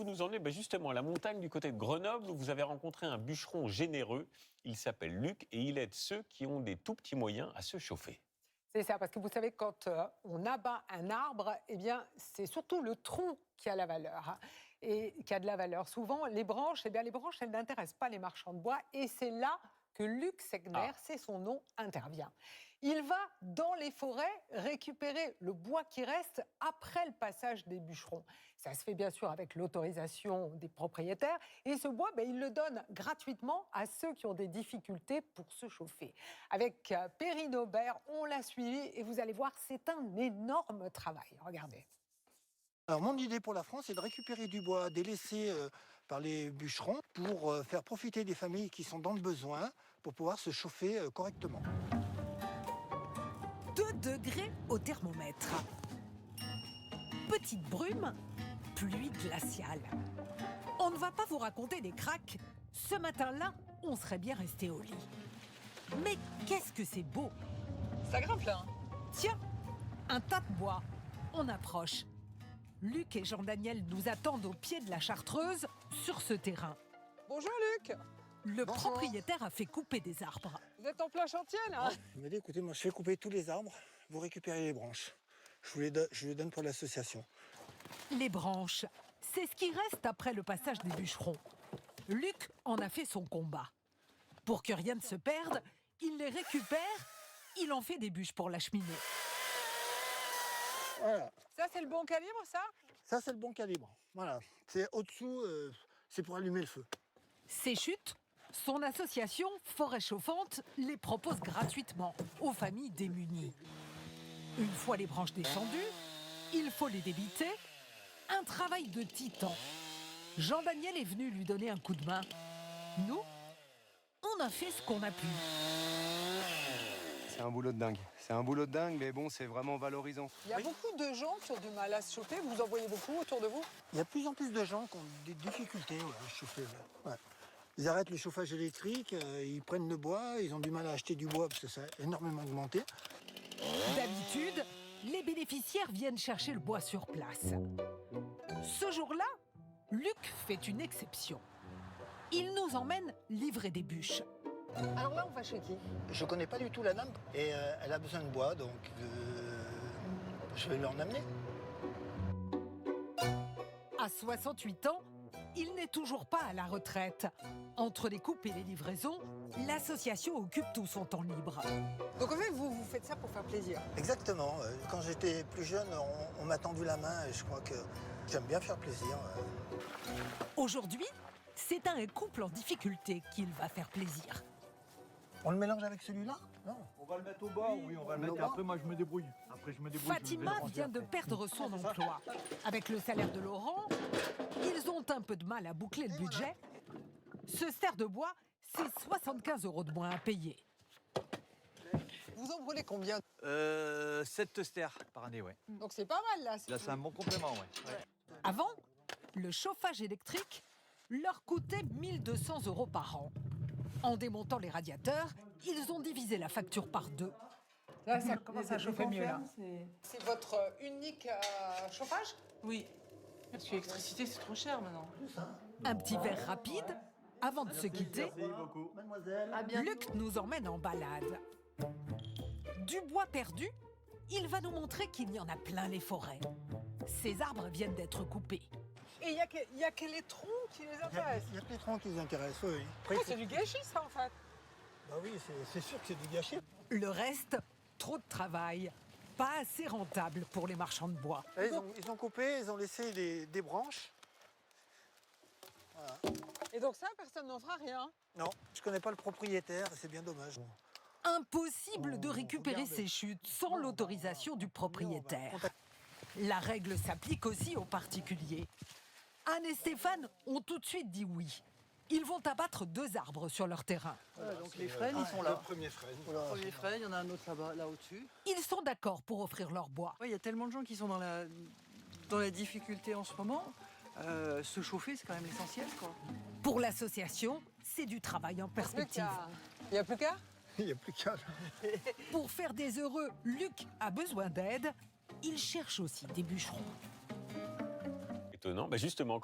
nous emmener justement à la montagne du côté de Grenoble où vous avez rencontré un bûcheron généreux. Il s'appelle Luc et il aide ceux qui ont des tout petits moyens à se chauffer. C'est ça, parce que vous savez, quand on abat un arbre, eh bien, c'est surtout le tronc qui a la valeur, et qui a de la valeur. Souvent, les branches, elles n'intéressent pas les marchands de bois, et c'est là que Luc Segner, c'est son nom, intervient. Il va dans les forêts récupérer le bois qui reste après le passage des bûcherons. Ça se fait bien sûr avec l'autorisation des propriétaires, et ce bois, il le donne gratuitement à ceux qui ont des difficultés pour se chauffer. Avec Perrine Aubert, on l'a suivi, et vous allez voir, c'est un énorme travail. Regardez. Alors mon idée pour la France, c'est de récupérer du bois délaissé par les bûcherons pour faire profiter des familles qui sont dans le besoin pour pouvoir se chauffer correctement. 2 degrés au thermomètre. Petite brume, pluie glaciale. On ne va pas vous raconter des cracks. Ce matin-là, on serait bien resté au lit. Mais qu'est-ce que c'est beau! Ça grimpe là. Tiens, un tas de bois. On approche. Luc et Jean-Daniel nous attendent au pied de la Chartreuse, sur ce terrain. Bonjour Luc. Le Bonjour. propriétaire a fait couper des arbres. Vous êtes en plein chantier là. Il m'a dit, écoutez, moi je fais couper tous les arbres, vous récupérez les branches. Je les donne pour l'association. Les branches, c'est ce qui reste après le passage des bûcherons. Luc en a fait son combat. Pour que rien ne se perde, il les récupère, il en fait des bûches pour la cheminée. Voilà, Ça, c'est le bon calibre, ça? ça c'est le bon calibre. Voilà, c'est au-dessous, c'est pour allumer le feu. Ces chutes, son association Forêt Chauffante les propose gratuitement aux familles démunies. Une fois les branches descendues, il faut les débiter. Un travail de titan. Jean-Daniel est venu lui donner un coup de main. Nous, on a fait ce qu'on a pu. C'est un boulot de dingue. C'est un boulot de dingue, mais bon, c'est vraiment valorisant. Il y a beaucoup de gens qui ont du mal à se chauffer. Vous en voyez beaucoup autour de vous? Il y a de plus en plus de gens qui ont des difficultés à se chauffer. Ouais. Ils arrêtent le chauffage électrique, ils prennent le bois, ils ont du mal à acheter du bois parce que ça a énormément augmenté. D'habitude, les bénéficiaires viennent chercher le bois sur place. Ce jour-là, Luc fait une exception. Il nous emmène livrer des bûches. Alors là, on va chez qui? Je connais pas du tout la dame et elle a besoin de bois, donc je vais lui en amener. À 68 ans, il n'est toujours pas à la retraite. Entre les coupes et les livraisons, l'association occupe tout son temps libre. Donc en fait, vous faites ça pour faire plaisir. Exactement. Quand j'étais plus jeune, on m'a tendu la main et je crois que j'aime bien faire plaisir. Aujourd'hui, c'est à un couple en difficulté qu'il va faire plaisir. On le mélange avec celui-là? Non. On va le mettre au bas, oui, on va le mettre. Et après, moi, je me débrouille. Après, je me débrouille. Fatima vient de perdre son emploi. Avec le salaire de Laurent, ils ont un peu de mal à boucler le budget. Ce ster de bois, c'est 75 € de moins à payer. Vous en brûlez combien? 7 toasters par année, ouais. Donc c'est pas mal là. Là, c'est un bon complément, ouais. Avant, le chauffage électrique leur coûtait 1 200 € par an. En démontant les radiateurs, ils ont divisé la facture par 2. Là, ça commence à chauffer mieux là. C'est votre unique chauffage? Oui, parce que l'électricité, c'est trop cher maintenant. Un petit verre rapide avant de se quitter. Merci beaucoup. Mademoiselle. Luc nous emmène en balade. Du bois perdu, il va nous montrer qu'il y en a plein les forêts. Ces arbres viennent d'être coupés. Et il y a que les troncs qui les intéressent. Il y a que les troncs qui les intéressent, oui. Après, C'est du gâchis ça en fait. Bah oui, c'est sûr que c'est du gâchis. Le reste, trop de travail. Pas assez rentable pour les marchands de bois. Là, ils ont coupé, ils ont laissé des branches. Voilà. Et donc ça, personne n'en fera rien. Non, je connais pas le propriétaire, c'est bien dommage. Impossible de récupérer ces chutes sans l'autorisation du propriétaire. La règle s'applique aussi aux particuliers. Anne et Stéphane ont tout de suite dit oui. Ils vont abattre 2 arbres sur leur terrain. Donc les frênes, ils sont Le là. premier frêne. Pour les frênes, il y en a un autre là-bas, là au-dessus. Ils sont d'accord pour offrir leur bois. Ouais, il y a tellement de gens qui sont dans la difficulté en ce moment. Se chauffer, c'est quand même l'essentiel, quoi. Pour l'association, c'est du travail en perspective. Il n'y a plus qu'à. Il n'y a plus qu'à. Pour faire des heureux, Luc a besoin d'aide. Il cherche aussi des bûcherons. Étonnant. Justement,